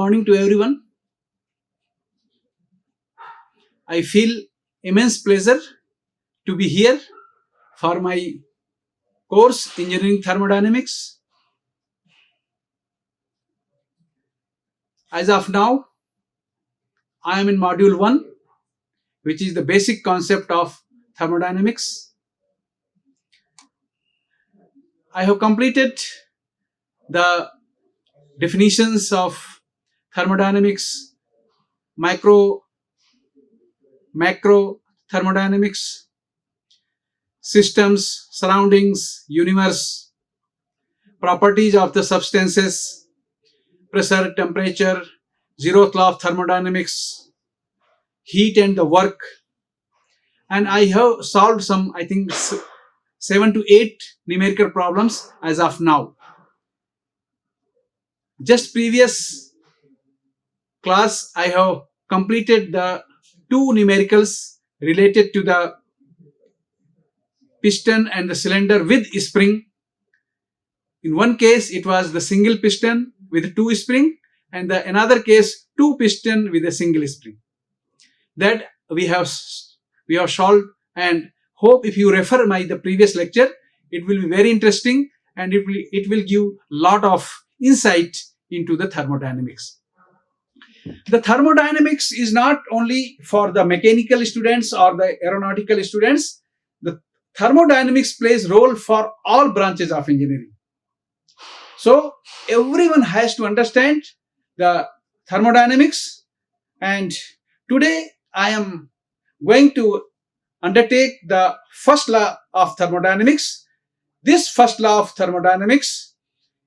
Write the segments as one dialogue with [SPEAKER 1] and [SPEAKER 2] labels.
[SPEAKER 1] morning to everyone. I feel immense pleasure to be here for my course Engineering Thermodynamics. As of now, I am in module 1, which is the basic concept of thermodynamics. I have completed the definitions of thermodynamics, macro thermodynamics, systems, surroundings, universe, properties of the substances, pressure, temperature, zeroth law of thermodynamics, heat and the work. And I have solved some, I think, 7 to 8 numerical problems as of now. Just previous class, I have completed the 2 numericals related to the piston and the cylinder with spring. In one case, it was the single piston with 2 spring, and the another case 2 piston with a single spring. That we have solved, and hope if you refer the previous lecture, it will be very interesting and it will give lot of insight into the thermodynamics. The thermodynamics is not only for the mechanical students or the aeronautical students. The thermodynamics plays role for all branches of engineering. So everyone has to understand the thermodynamics, and today I am going to undertake the first law of thermodynamics. This first law of thermodynamics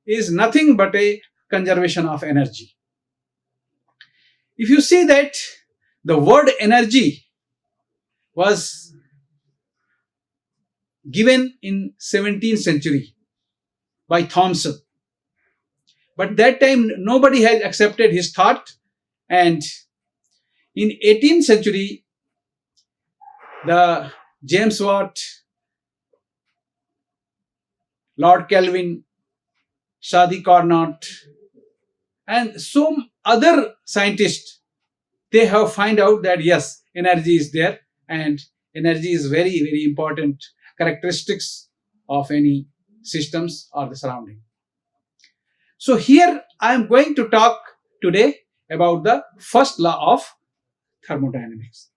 [SPEAKER 1] is nothing but a conservation of energy. If you see that the word energy was given in 17th century by Thomson, but that time nobody had accepted his thought, and in 18th century the James Watt, Lord Kelvin, Sadi Carnot, and some other scientists, they have find out that yes, energy is there, and energy is very, very important characteristics of any systems or the surrounding. So here I am going to talk today about the first law of thermodynamics.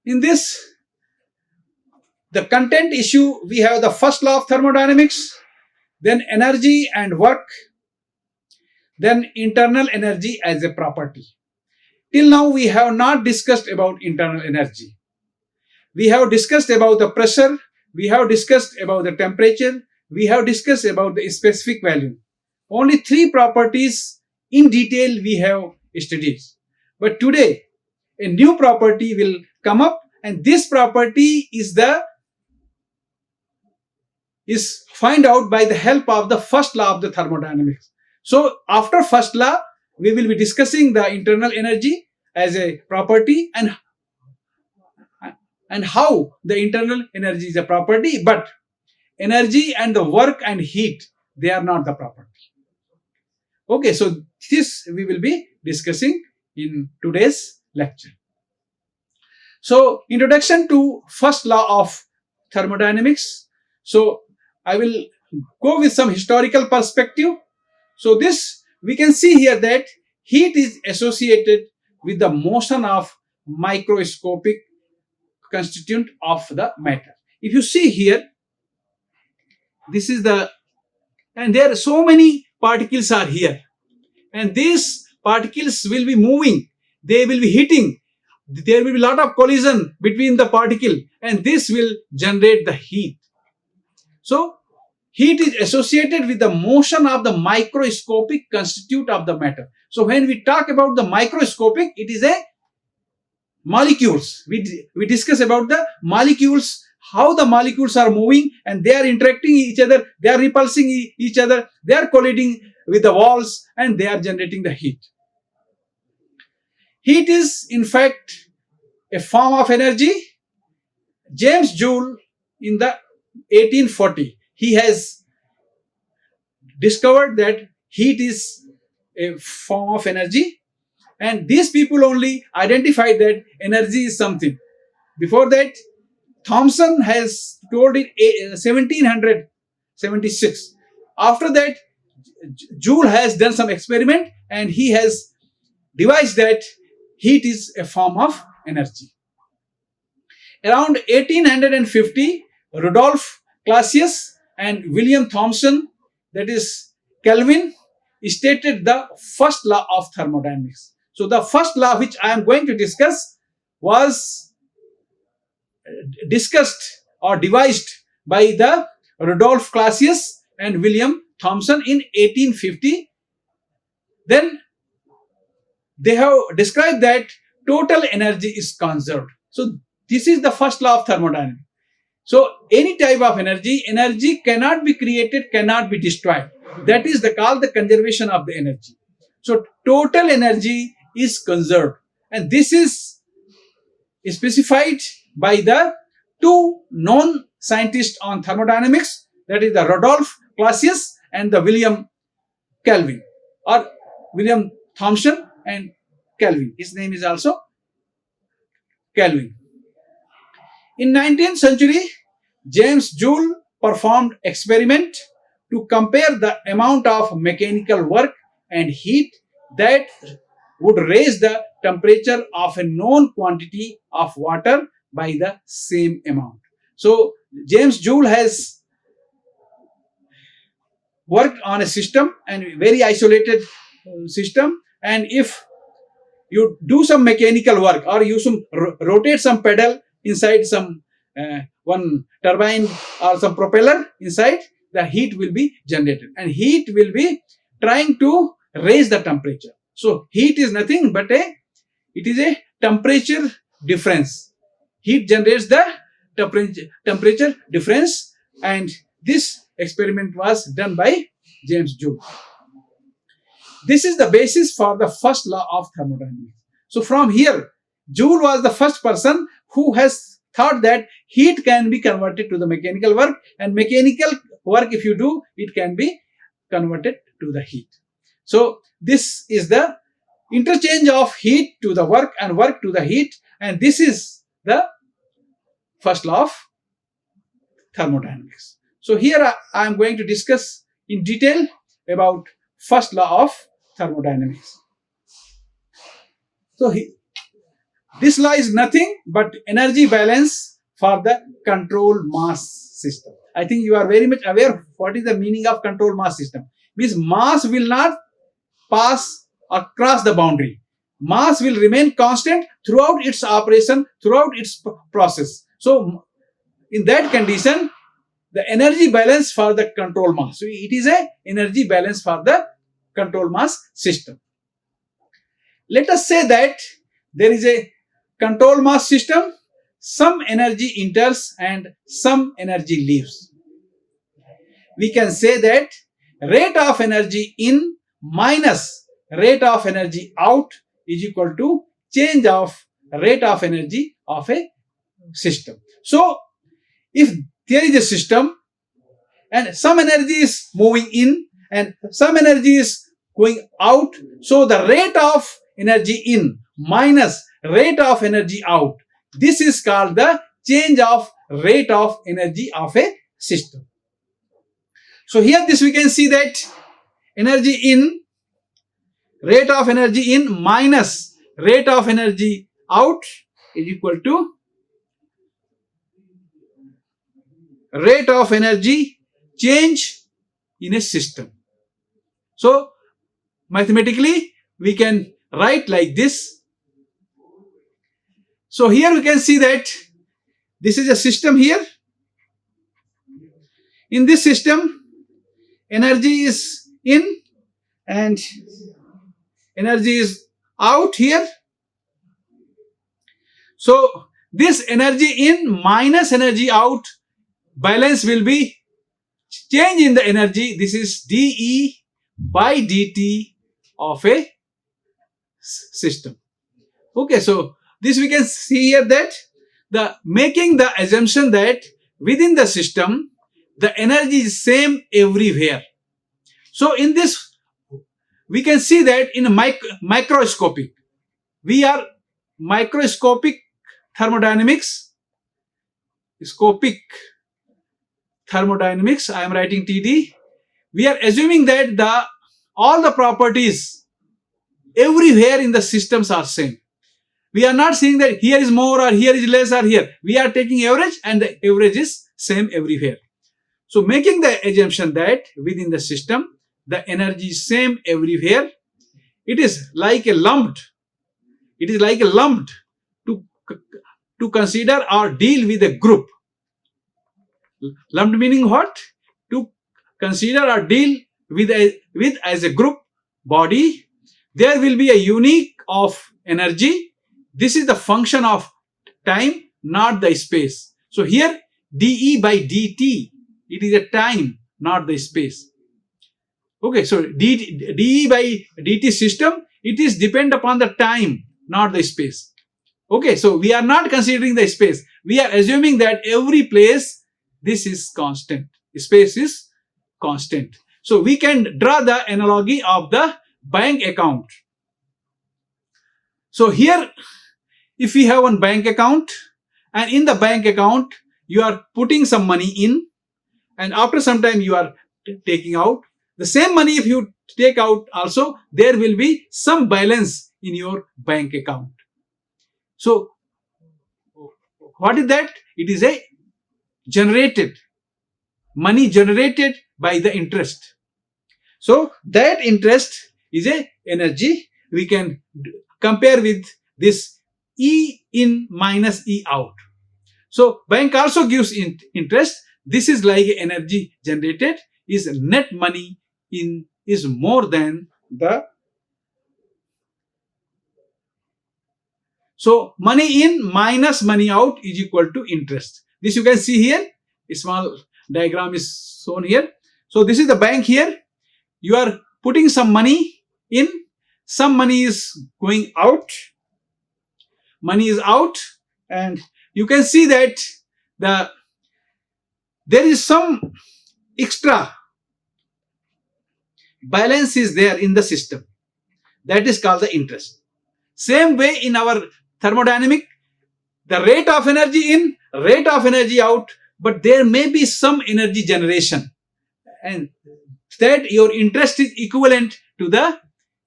[SPEAKER 1] In this, the content issue, we have the first law of thermodynamics, then energy and work, then internal energy as a property. Till now we have not discussed about internal energy. We have discussed about the pressure, we have discussed about the temperature, we have discussed about the specific value. Only 3 properties in detail we have studied. But today a new property will come up, and this property is find out by the help of the first law of the thermodynamics. So after first law, we will be discussing the internal energy as a property and how the internal energy is a property, but energy and the work and heat, they are not the property. Okay, so this we will be discussing in today's lecture. So introduction to first law of thermodynamics. So I will go with some historical perspective. So this, we can see here that heat is associated with the motion of microscopic constituent of the matter. If you see here, this is and there are so many particles are here, and these particles will be moving, they will be hitting, there will be a lot of collision between the particle, and this will generate the heat. So heat is associated with the motion of the microscopic constituent of the matter. So when we talk about the microscopic, it is a molecules. We discuss about the molecules, how the molecules are moving, and they are interacting each other, they are repulsing each other, they are colliding with the walls, and they are generating the heat. Heat is in fact a form of energy. James Joule in the 1840, he has discovered that heat is a form of energy, and these people only identified that energy is something. Before that, Thomson has told it 1776. After that, Joule has done some experiment and he has devised that heat is a form of energy. Around 1850, Rudolf Clausius and William Thomson, that is Kelvin, stated the first law of thermodynamics. So the first law which I am going to discuss was discussed or devised by the Rudolf Clausius and William Thomson in 1850. Then they have described that total energy is conserved. So this is the first law of thermodynamics. So any type of energy cannot be created, cannot be destroyed. That is called the conservation of the energy. So total energy is conserved, and this is specified by the two known scientists on thermodynamics, that is the Rudolf Clausius and the William Kelvin, or William Thomson and Kelvin. His name is also Kelvin. In 19th century, James Joule performed experiment to compare the amount of mechanical work and heat that would raise the temperature of a known quantity of water by the same amount. So James Joule has worked on a system, and very isolated system, and if you do some mechanical work or you rotate some pedal inside some one turbine or some propeller inside, the heat will be generated, and heat will be trying to raise the temperature. So heat is nothing but it is a temperature difference. Heat generates the temperature difference, and this experiment was done by James Joule. This is the basis for the first law of thermodynamics. So from here, Joule was the first person who has thought that heat can be converted to the mechanical work, and mechanical work, if you do, it can be converted to the heat. So this is the interchange of heat to the work and work to the heat, and this is the first law of thermodynamics. So here I am going to discuss in detail about first law of thermodynamics. So this law is nothing but energy balance for the control mass system. I think you are very much aware what is the meaning of control mass system. Means mass will not pass across the boundary. Mass will remain constant throughout its operation, throughout its process. So in that condition, the energy balance for the control mass. So it is a energy balance for the control mass system. Let us say that there is a control mass system, some energy enters and some energy leaves. We can say that rate of energy in minus rate of energy out is equal to change of rate of energy of a system. So if there is a system and some energy is moving in and some energy is going out, so the rate of energy in minus rate of energy out, this is called the change of rate of energy of a system. So here this we can see that energy in, rate of energy in minus rate of energy out is equal to rate of energy change in a system. So mathematically we can write like this. So here we can see that this is a system here. In this system, energy is in and energy is out here. So this energy in minus energy out balance will be change in the energy. This is dE by dt of a system. Okay, so this we can see here that making the assumption that within the system the energy is same everywhere. So in this we can see that in microscopic, we are microscopic thermodynamics, scopic thermodynamics, I am writing TD. We are assuming that all the properties everywhere in the systems are same. We are not saying that here is more or here is less or here. We are taking average and the average is same everywhere. So making the assumption that within the system, the energy is same everywhere. It is like a lumped. It is like a lumped to consider or deal with a group. Lumped meaning what? To consider or deal with as a group body. There will be a unique of energy. This is the function of time, not the space. So here dE by dt, it is a time, not the space. Okay, so dE by dt system, it is depend upon the time, not the space. Okay, so we are not considering the space. We are assuming that every place this is constant. Space is constant. So we can draw the analogy of the bank account. So here, if we have one bank account, and in the bank account, you are putting some money in, and after some time you are taking out. The same money if you take out also, there will be some balance in your bank account. So what is that? It is a generated, money generated by the interest. So that interest is a energy. We can compare with this E in minus E out. So bank also gives interest. This is like energy generated, is net money in is more than the. So money in minus money out is equal to interest. This you can see here. A small diagram is shown here. So this is the bank here. You are putting some money in. Some money is going out. Money is out, and you can see that there is some extra balance is there in the system. That is called the interest. Same way in our thermodynamic, the rate of energy in, rate of energy out, but there may be some energy generation, and that your interest is equivalent to the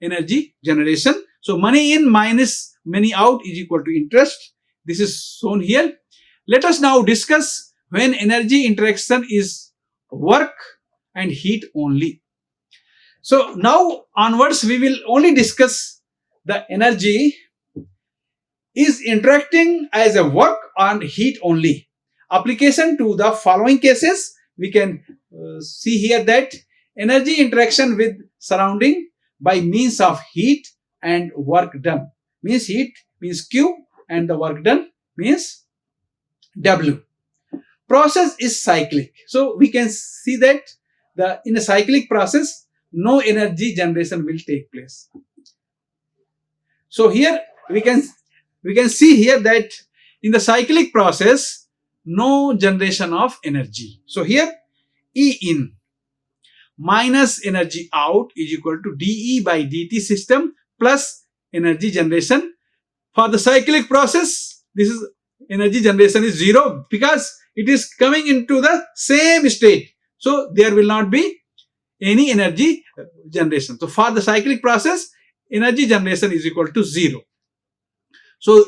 [SPEAKER 1] energy generation. So money in minus money out is equal to interest. This is shown here. Let us now discuss when energy interaction is work and heat only. So now onwards we will only discuss the energy is interacting as a work and heat only. Application to the following cases, we can see here that energy interaction with surrounding by means of heat and work done. Means heat means Q and the work done means W. Process is cyclic. So we can see that in a cyclic process, no energy generation will take place. So here we can see here that in the cyclic process, no generation of energy. So here E in minus energy out is equal to dE by dt system plus energy generation. For the cyclic process, this is energy generation is zero because it is coming into the same state. So there will not be any energy generation. So for the cyclic process, energy generation is equal to zero. So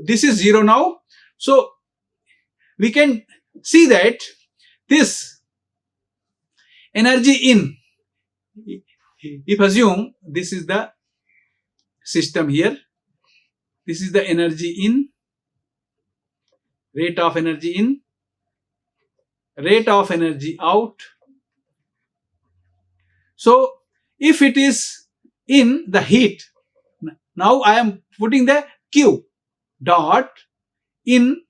[SPEAKER 1] this is zero now. So we can see that this energy in, if assume this is the system here, this is the energy in, rate of energy in, rate of energy out. So if it is in the heat, now I am putting the Q dot in,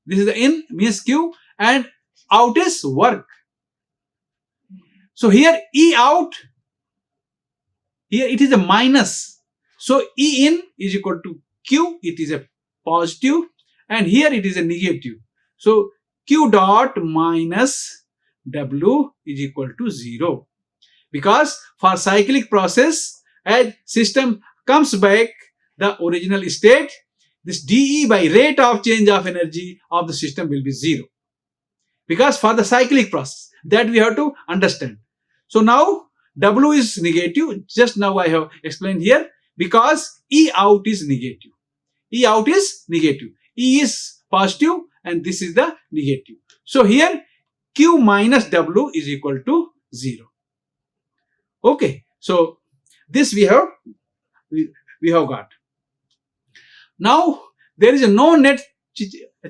[SPEAKER 1] this is the in means Q, and out is work. So here E out, here it is a minus. So E in is equal to Q, it is a positive, and here it is a negative. So Q dot minus W is equal to 0. Because for cyclic process, as system comes back the original state, this dE by rate of change of energy of the system will be 0. Because for the cyclic process, that we have to understand. So now W is negative. Just now I have explained here, because E out is negative. E out is negative. E is positive and this is the negative. So here Q minus W is equal to 0. Okay. So this we have got. Now there is no net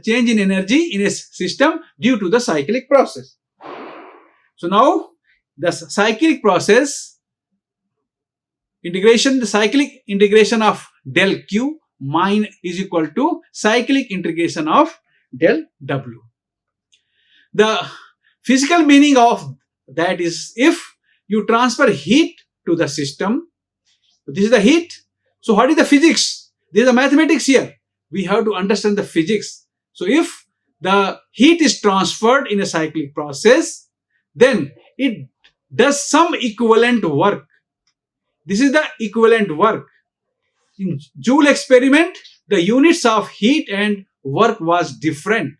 [SPEAKER 1] change in energy in a system due to the cyclic process. So now the cyclic process integration, the cyclic integration of del Q minus is equal to cyclic integration of del W. The physical meaning of that is, if you transfer heat to the system, this is the heat. So what is the physics? This is the mathematics here. We have to understand the physics. So if the heat is transferred in a cyclic process, then it does some equivalent work. This is the equivalent work. In Joule experiment, the units of heat and work was different,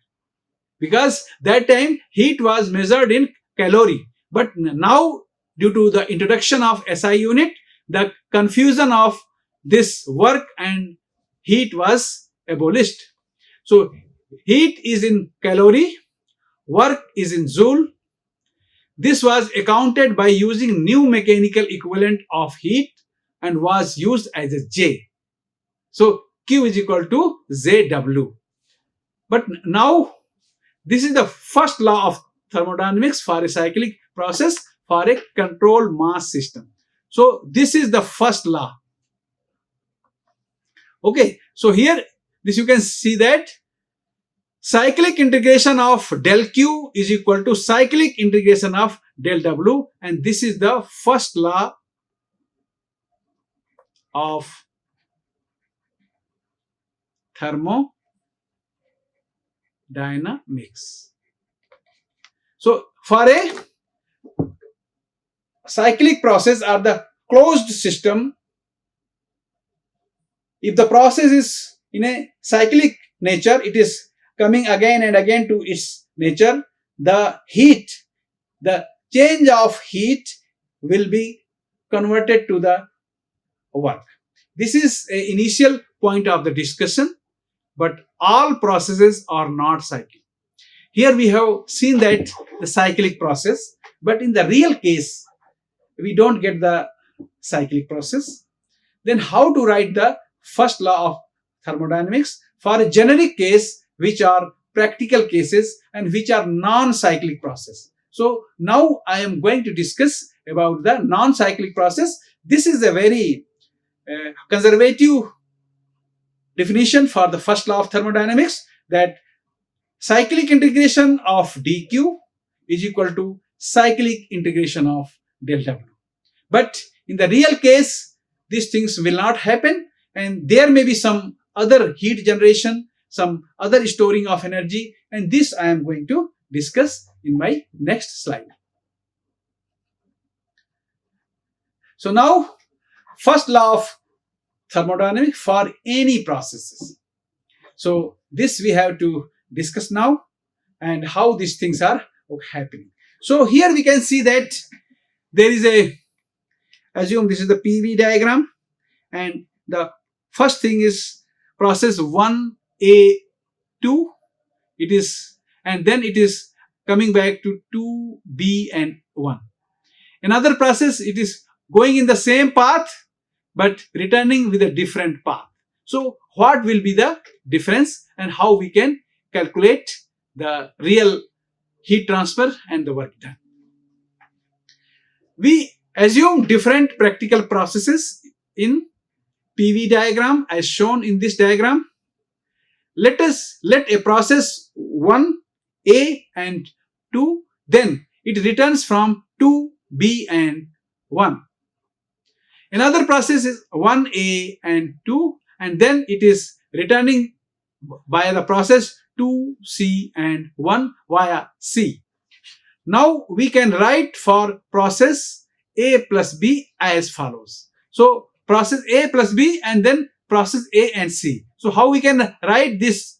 [SPEAKER 1] because that time heat was measured in calorie. But now, due to the introduction of SI unit, the confusion of this work and heat was abolished. So heat is in calorie, work is in joule. This was accounted by using new mechanical equivalent of heat and was used as a J. So Q is equal to JW. But now this is the first law of thermodynamics for a cyclic process for a controlled mass system. So this is the first law. Okay, so here this you can see that cyclic integration of del Q is equal to cyclic integration of del W, and this is the first law of thermodynamics. So for a cyclic process or the closed system, if the process is in a cyclic nature, it is coming again and again to its nature, the heat, the change of heat will be converted to the work. This is an initial point of the discussion, but all processes are not cyclic. Here we have seen that the cyclic process, but in the real case, we don't get the cyclic process. Then how to write the first law of thermodynamics for a generic case, which are practical cases and which are non-cyclic process. So now I am going to discuss about the non-cyclic process. This is a very conservative definition for the first law of thermodynamics, that cyclic integration of dQ is equal to cyclic integration of del W. But in the real case, these things will not happen, and there may be some other heat generation, some other storing of energy, and this I am going to discuss in my next slide. So now, first law of thermodynamics for any processes. So this we have to discuss now, and how these things are happening. So here we can see that there is a, assume this is the PV diagram, and the first thing is process 1A2, it is, and then it is coming back to 2B and 1. Another process, it is going in the same path but returning with a different path. So what will be the difference and how we can calculate the real heat transfer and the work done. We assume different practical processes in PV diagram as shown in this diagram. Let a process 1A and 2, then it returns from 2B and 1. Another process is 1A and 2, and then it is returning by the process 2C and 1 via C. Now we can write for process A plus B as follows. So process A plus B and then process A and C. So how we can write this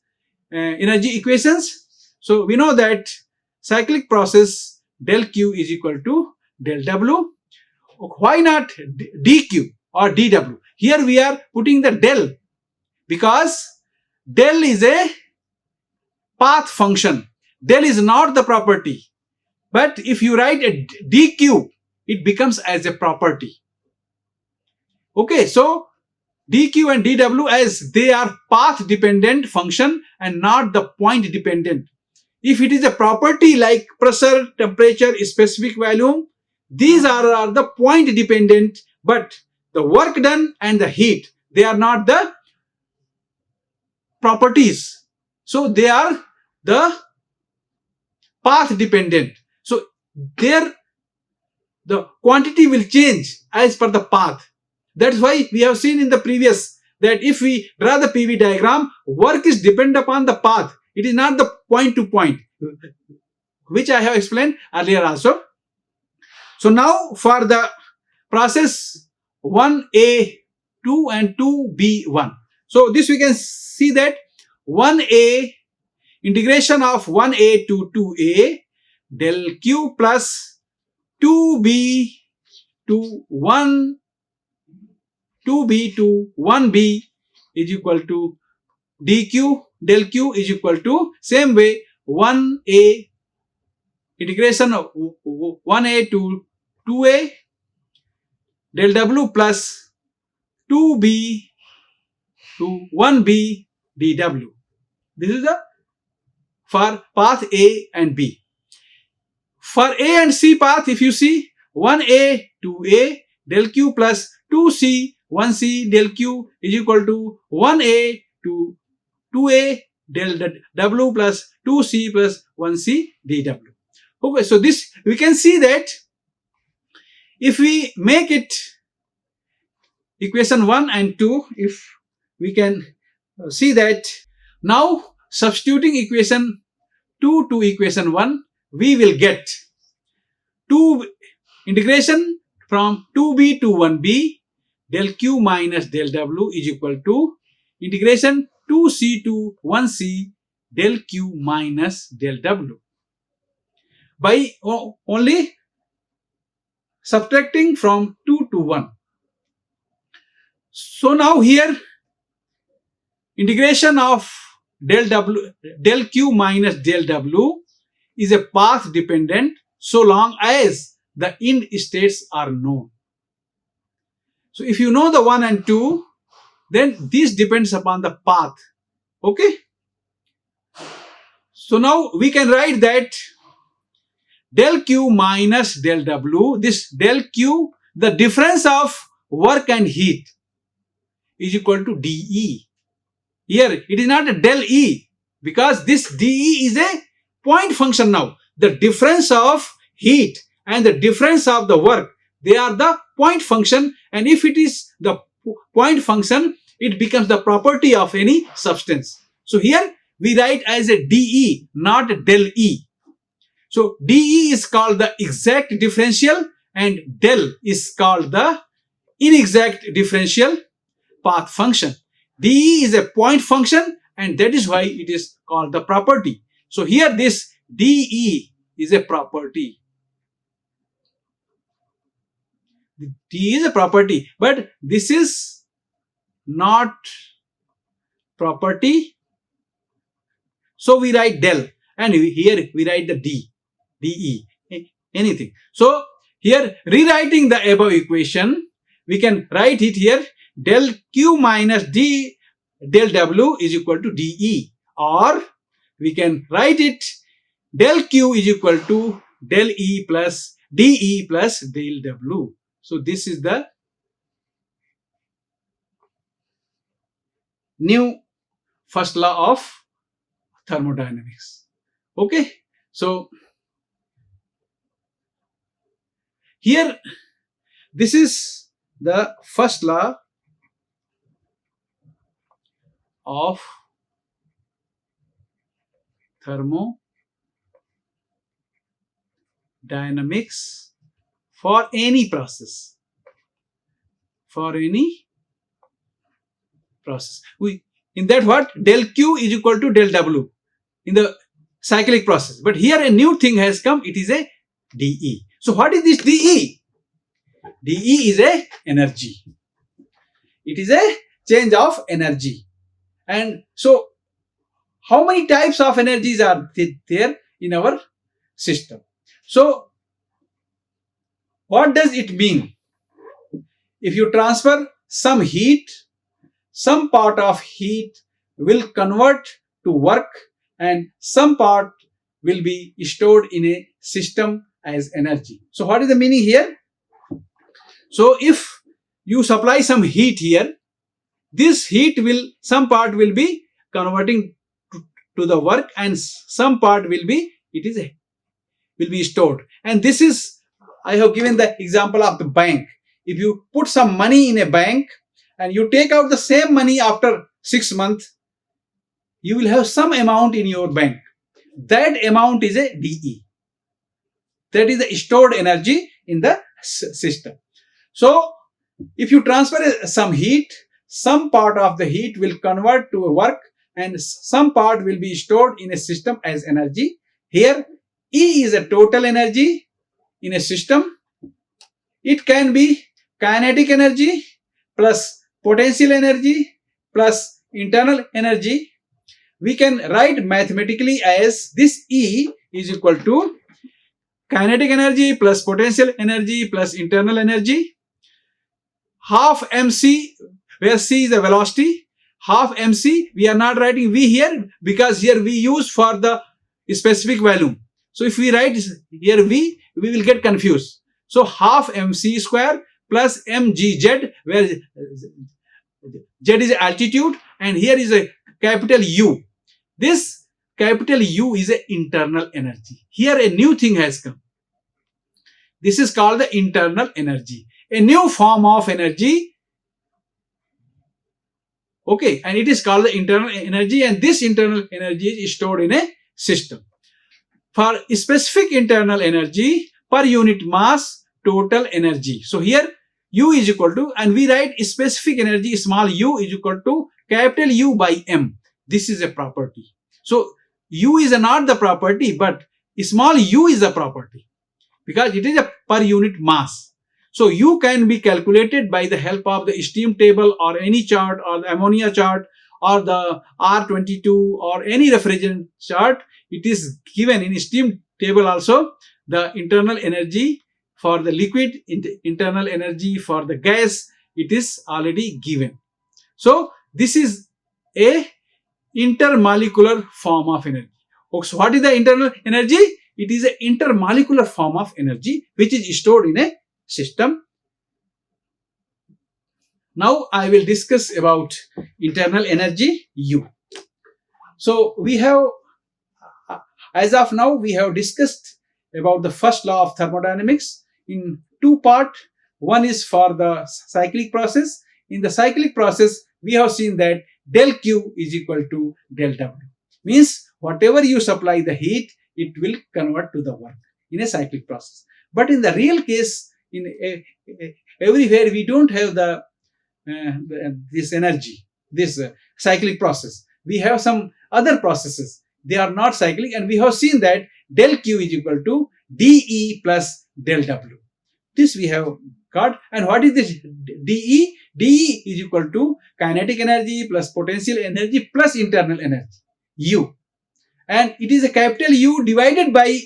[SPEAKER 1] energy equations? So we know that cyclic process del Q is equal to del W. Why not dq or dw? Here we are putting the del because del is a path function. Del is not the property. But if you write a dq, it becomes as a property. Okay, so dq and dw, as they are path dependent function and not the point dependent. If it is a property like pressure, temperature, specific volume, these are the point dependent, but the work done and the heat, they are not the properties. So they are the path dependent. So there the quantity will change as per the path. That's why we have seen in the previous that if we draw the PV diagram, work is dependent upon the path. It is not the point to point, which I have explained earlier also. So now for the process 1A, 2 and 2B1. So this we can see that 1A, integration of 1A to 2A del Q plus 2B to 1, 2B to 1B is equal to dq del Q is equal to same way 1A, integration of 1A to 2A del W plus 2B to 1B dW. This is the for path A and B. For A and C path, if you see 1A to A del Q plus 2C 1C del Q is equal to 1A to 2A del W plus 2C plus 1C dW. Okay, so this we can see that if we make it equation 1 and 2, if we can see that now substituting equation 2 to equation 1, we will get 2 integration from 2b to 1b del Q minus del W is equal to integration 2c to 1c del Q minus del W. By only subtracting from 2 to 1. So now here integration of del Q minus del W is a path dependent so long as the end states are known. So if you know the 1 and 2, then this depends upon the path. Okay. So now we can write that del Q minus del W, this del Q, the difference of work and heat is equal to dE. Here it is not a del E because this dE is a point function now. The difference of heat and the difference of the work, they are the point function, and if it is the point function, it becomes the property of any substance. So here we write as a dE, not del E. So dE is called the exact differential and del is called the inexact differential path function. dE is a point function and that is why it is called the property. So here this dE is a property. dE is a property, but this is not property. So we write del and here we write the dE, anything. So here rewriting the above equation, we can write it here del Q minus del W is equal to dE, or we can write it del Q is equal to del E plus dE plus del W. So this is the new first law of thermodynamics. Okay, so here this is the first law of thermodynamics for any process. For any process. In that what? Del Q is equal to del W in the cyclic process. But here a new thing has come. It is a dE. So what is this dE? dE is a energy. It is a change of energy. And so how many types of energies are there in our system? So what does it mean? If you transfer some heat, some part of heat will convert to work and some part will be stored in a system as energy. So what is the meaning here? So if you supply some heat here, this heat will, some part will be converting to the work and some part will be, will be stored. And this is, I have given the example of the bank. If you put some money in a bank and you take out the same money after 6 months, you will have some amount in your bank. That amount is a dE. That is the stored energy in the system. So if you transfer some heat, some part of the heat will convert to work and some part will be stored in a system as energy. Here E is a total energy in a system. It can be kinetic energy plus potential energy plus internal energy. We can write mathematically as this E is equal to kinetic energy plus potential energy plus internal energy, half mc, where c is the velocity, half mc. We are not writing v here because here we use for the specific volume. So if we write here v, we will get confused. So half mc square plus mgz, where z is altitude and here is a capital U. This capital U is an internal energy. Here a new thing has come. This is called the internal energy, a new form of energy. Okay, and it is called the internal energy, and this internal energy is stored in a system. For specific internal energy per unit mass, total energy. So here U is equal to, and we write specific energy small u is equal to capital U by m. This is a property. So U is not the property, but small u is the property because it is a per unit mass. So U can be calculated by the help of the steam table or any chart or the ammonia chart or the R22 or any refrigerant chart. It is given in steam table also the internal energy for the liquid, internal energy for the gas. It is already given. So this is a intermolecular form of energy. So what is the internal energy? It is an intermolecular form of energy which is stored in a system. Now I will discuss about internal energy U. So we have, as of now, we have discussed about the first law of thermodynamics in two parts. One is for the cyclic process. In the cyclic process, we have seen that del Q is equal to del W. Means whatever you supply the heat, it will convert to the work in a cyclic process. But in the real case, everywhere we don't have this energy, this cyclic process. We have some other processes. They are not cyclic, and we have seen that del Q is equal to dE plus del W. This we have got. And what is this dE? dE is equal to kinetic energy plus potential energy plus internal energy, U. And it is a capital U divided by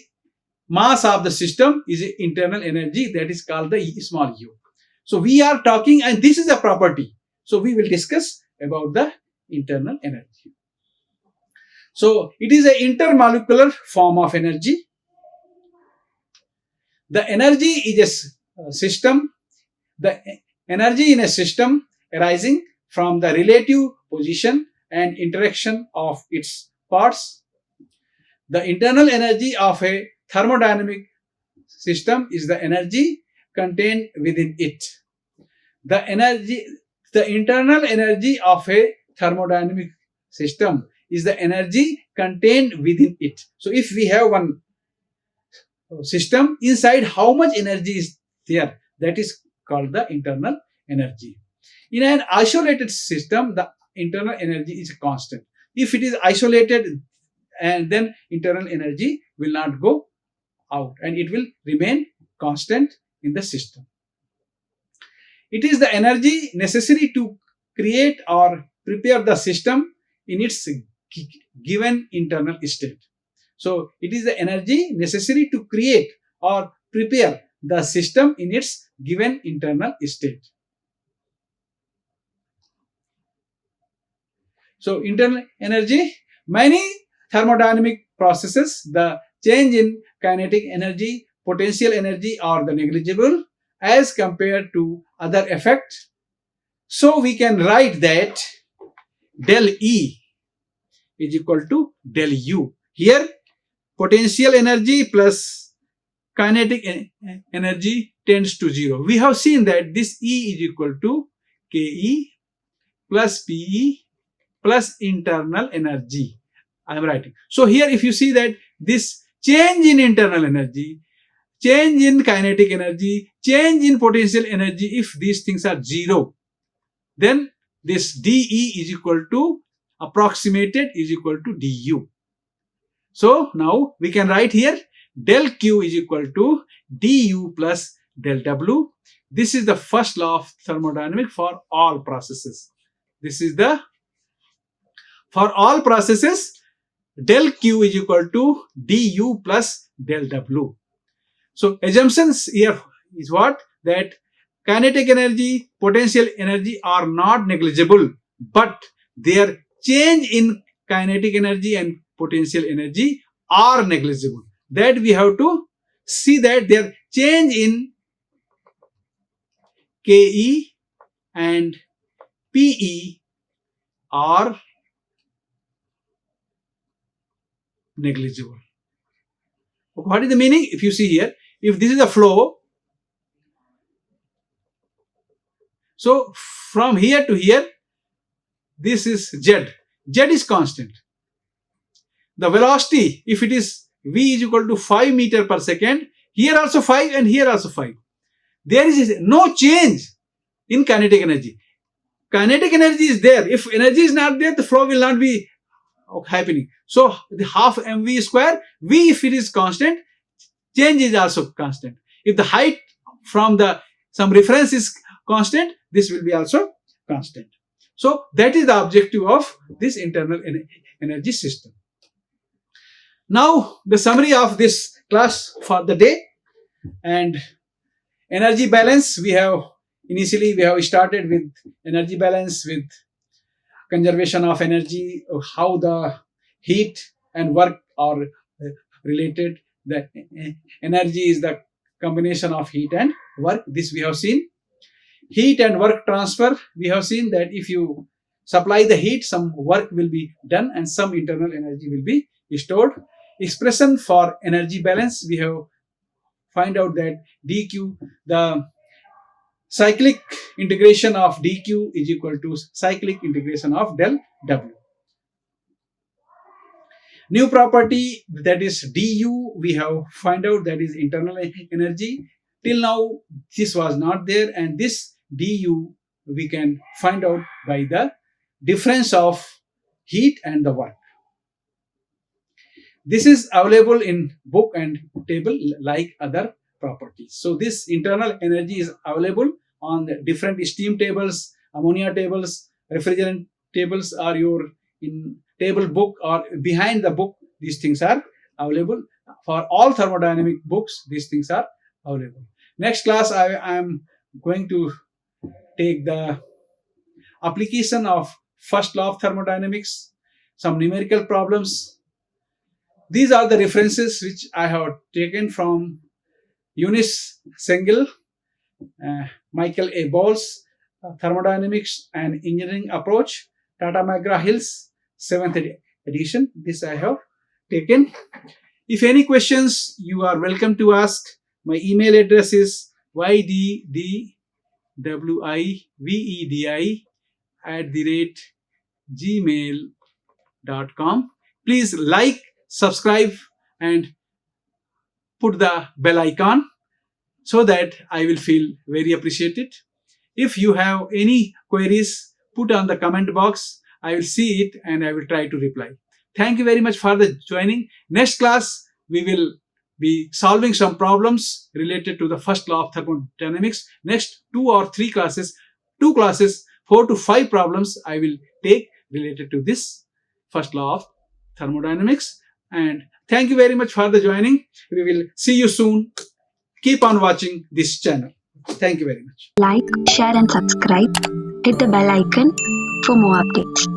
[SPEAKER 1] mass of the system is internal energy, that is called the small u. So we are talking, and this is a property. So we will discuss about the internal energy. So it is an intermolecular form of energy. The energy is a system. The energy in a system arising from the relative position and interaction of its parts. The internal energy of a thermodynamic system is the energy contained within it. The internal energy of a thermodynamic system is the energy contained within it. So if we have one system, inside how much energy is there. That is called the internal energy. In an isolated system, the internal energy is constant. If it is isolated, and then internal energy will not go out and it will remain constant in the system. It is the energy necessary to create or prepare the system in its given internal state. So it is the energy necessary to create or prepare the system in its given internal state. So internal energy, many thermodynamic processes, the change in kinetic energy, potential energy are the negligible as compared to other effects. So we can write that del E is equal to del U. Here potential energy plus kinetic energy tends to 0. We have seen that this E is equal to Ke plus Pe plus internal energy. I am writing. So here if you see that this change in internal energy, change in kinetic energy, change in potential energy, if these things are 0, then this dE is equal to approximated is equal to du. So now we can write here del Q is equal to du plus del W. This is the first law of thermodynamics for all processes. This is the for all processes, del Q is equal to du plus del W. So assumptions here is what? That kinetic energy, potential energy are not negligible, but their change in kinetic energy and potential energy are negligible. That we have to see that their change in Ke and Pe are negligible. What is the meaning? If you see here, if this is a flow, so from here to here, this is Z. Z is constant. The velocity, if it is V is equal to 5 meter per second, here also 5 and here also 5. There is no change in kinetic energy. Kinetic energy is there. If energy is not there, the flow will not be happening. So the half mv square, V if it is constant, change is also constant. If the height from the some reference is constant, this will be also constant. So that is the objective of this internal energy system. Now the summary of this class for the day. And energy balance, we have started with energy balance, with conservation of energy, how the heat and work are related. The energy is the combination of heat and work. This we have seen. Heat and work transfer, we have seen that if you supply the heat, some work will be done and some internal energy will be stored. Expression for energy balance, we have find out that dq, the cyclic integration of dq is equal to cyclic integration of del w. New property, that is du, we have find out that is internal energy. Till now this was not there, and this du we can find out by the difference of heat and the work. This is available in book and table like other properties. So this internal energy is available on the different steam tables, ammonia tables, refrigerant tables are your in table book or behind the book. These things are available for all thermodynamic books. These things are available. Next class I am going to take the application of first law of thermodynamics, some numerical problems. These are the references which I have taken from Eunice Sengel, Michael A. Bowles, Thermodynamics and Engineering Approach, Tata McGraw-Hill's 7th edition. This I have taken. If any questions, you are welcome to ask. My email address is yddwivedi@gmail.com. Please like, subscribe and put the bell icon. so that I will feel very appreciated. If you have any queries, put on the comment box. I will see it and I will try to reply. Thank you very much for the joining. Next class, we will be solving some problems related to the first law of thermodynamics. Next 2 classes, 4 to 5 problems I will take related to this first law of thermodynamics. And thank you very much for the joining. We will see you soon. Keep on watching this channel. Thank you very much.
[SPEAKER 2] Like, share and subscribe. Hit the bell icon for more updates.